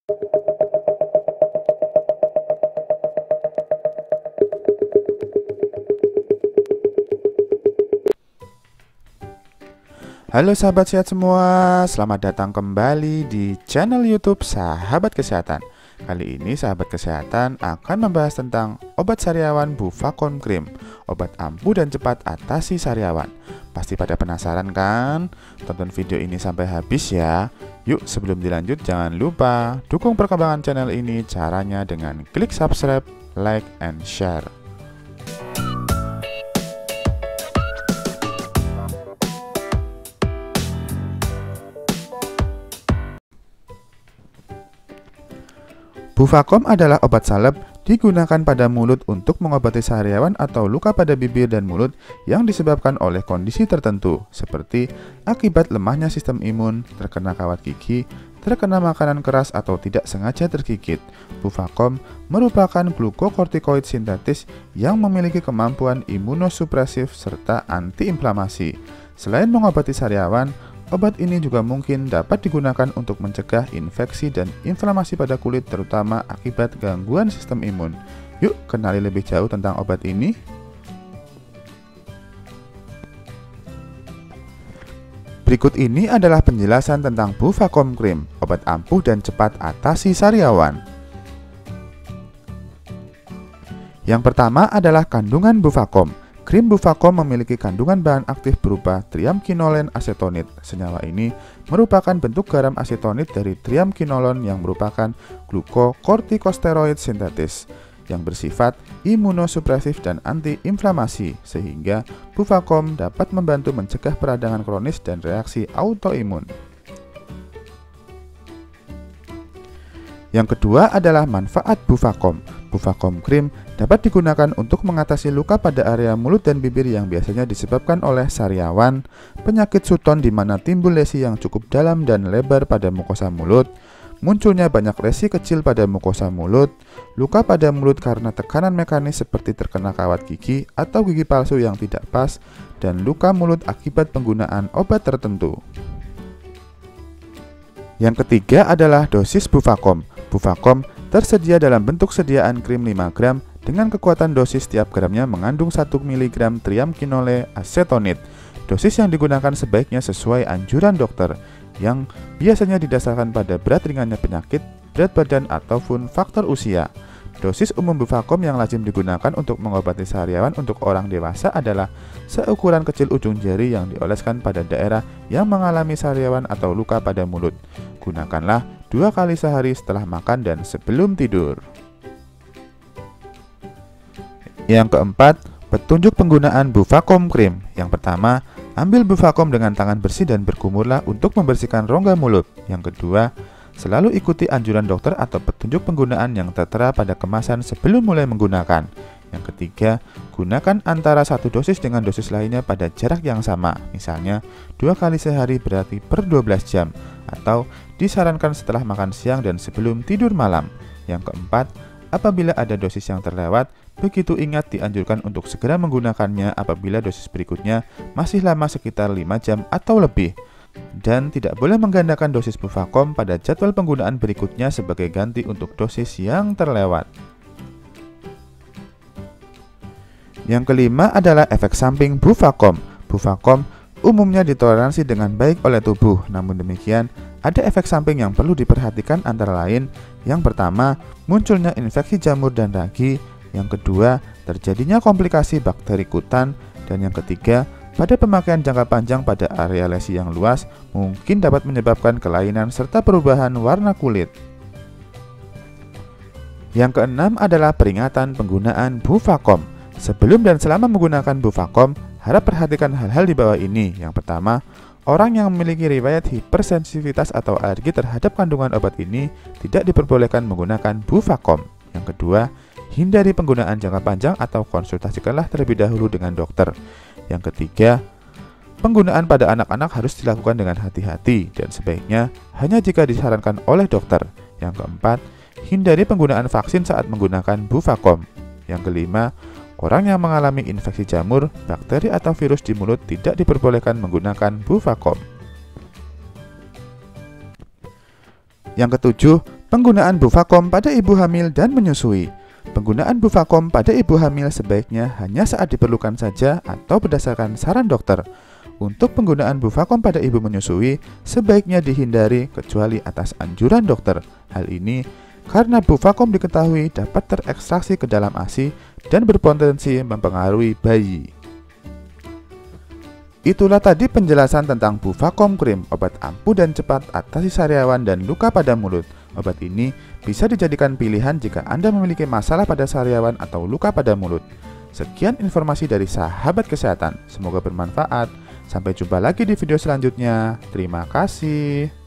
Halo sahabat sehat semua, selamat datang kembali di channel YouTube Sahabat Kesehatan. Kali ini sahabat kesehatan akan membahas tentang obat sariawan Bufacom Cream, obat ampuh dan cepat atasi sariawan. Pasti pada penasaran kan? Tonton video ini sampai habis ya. Yuk sebelum dilanjut jangan lupa dukung perkembangan channel ini caranya dengan klik subscribe, like, and share. Bufacom adalah obat salep digunakan pada mulut untuk mengobati sariawan atau luka pada bibir dan mulut yang disebabkan oleh kondisi tertentu, seperti akibat lemahnya sistem imun, terkena kawat gigi, terkena makanan keras atau tidak sengaja tergigit. Bufacom merupakan glukokortikoid sintetis yang memiliki kemampuan imunosupresif serta antiinflamasi. Selain mengobati sariawan, obat ini juga mungkin dapat digunakan untuk mencegah infeksi dan inflamasi pada kulit terutama akibat gangguan sistem imun. Yuk kenali lebih jauh tentang obat ini. Berikut ini adalah penjelasan tentang Bufacom Cream, obat ampuh dan cepat atasi sariawan. Yang pertama adalah kandungan Bufacom. Krim Bufacom memiliki kandungan bahan aktif berupa triamkinolen asetonit. Senyawa ini merupakan bentuk garam asetonit dari triamkinolon yang merupakan glukokortikosteroid sintetis yang bersifat imunosupresif dan antiinflamasi, sehingga Bufacom dapat membantu mencegah peradangan kronis dan reaksi autoimun. Yang kedua adalah manfaat Bufacom. Bufacom Cream dapat digunakan untuk mengatasi luka pada area mulut dan bibir yang biasanya disebabkan oleh sariawan, penyakit Sutton di mana timbul lesi yang cukup dalam dan lebar pada mukosa mulut, munculnya banyak lesi kecil pada mukosa mulut, luka pada mulut karena tekanan mekanis seperti terkena kawat gigi atau gigi palsu yang tidak pas, dan luka mulut akibat penggunaan obat tertentu. Yang ketiga adalah dosis Bufacom. Bufacom tersedia dalam bentuk sediaan krim 5 gram dengan kekuatan dosis tiap gramnya mengandung 1 mg triamkinole asetonit. Dosis yang digunakan sebaiknya sesuai anjuran dokter yang biasanya didasarkan pada berat ringannya penyakit, berat badan, ataupun faktor usia. Dosis umum Bufacom yang lazim digunakan untuk mengobati sariawan untuk orang dewasa adalah seukuran kecil ujung jari yang dioleskan pada daerah yang mengalami sariawan atau luka pada mulut. Gunakanlah 2 kali sehari setelah makan dan sebelum tidur. Yang keempat, petunjuk penggunaan Bufacom Cream. Yang pertama, ambil Bufacom dengan tangan bersih dan berkumurlah untuk membersihkan rongga mulut. Yang kedua, selalu ikuti anjuran dokter atau petunjuk penggunaan yang tertera pada kemasan sebelum mulai menggunakan. Yang ketiga, gunakan antara satu dosis dengan dosis lainnya pada jarak yang sama. Misalnya, 2 kali sehari berarti per 12 jam, atau disarankan setelah makan siang dan sebelum tidur malam. Yang keempat, apabila ada dosis yang terlewat, begitu ingat dianjurkan untuk segera menggunakannya apabila dosis berikutnya masih lama sekitar 5 jam atau lebih. Dan tidak boleh menggandakan dosis Bufacom pada jadwal penggunaan berikutnya sebagai ganti untuk dosis yang terlewat. Yang kelima adalah efek samping Bufacom. Bufacom umumnya ditoleransi dengan baik oleh tubuh, namun demikian ada efek samping yang perlu diperhatikan antara lain. Yang pertama, munculnya infeksi jamur dan ragi. Yang kedua, terjadinya komplikasi bakteri kutan. Dan yang ketiga, pada pemakaian jangka panjang pada area lesi yang luas, mungkin dapat menyebabkan kelainan serta perubahan warna kulit. Yang keenam adalah peringatan penggunaan Bufacom. Sebelum dan selama menggunakan Bufacom, harap perhatikan hal-hal di bawah ini. Yang pertama, orang yang memiliki riwayat hipersensitivitas atau alergi terhadap kandungan obat ini tidak diperbolehkan menggunakan Bufacom. Yang kedua, hindari penggunaan jangka panjang atau konsultasikanlah terlebih dahulu dengan dokter. Yang ketiga, penggunaan pada anak-anak harus dilakukan dengan hati-hati dan sebaiknya hanya jika disarankan oleh dokter. Yang keempat, hindari penggunaan vaksin saat menggunakan Bufacom. Yang kelima, orang yang mengalami infeksi jamur, bakteri atau virus di mulut tidak diperbolehkan menggunakan Bufacom. Yang ketujuh, Penggunaan Buvakom pada ibu hamil dan menyusui. Penggunaan Buvakom pada ibu hamil sebaiknya hanya saat diperlukan saja atau berdasarkan saran dokter. Untuk penggunaan Buvakom pada ibu menyusui, sebaiknya dihindari kecuali atas anjuran dokter. Hal ini karena Buvakom diketahui dapat terekstraksi ke dalam ASI dan berpotensi mempengaruhi bayi. Itulah tadi penjelasan tentang Buvakom Cream, obat ampuh dan cepat atasi sariawan dan luka pada mulut. Obat ini bisa dijadikan pilihan jika Anda memiliki masalah pada sariawan atau luka pada mulut. Sekian informasi dari Sahabat Kesehatan, semoga bermanfaat. Sampai jumpa lagi di video selanjutnya. Terima kasih.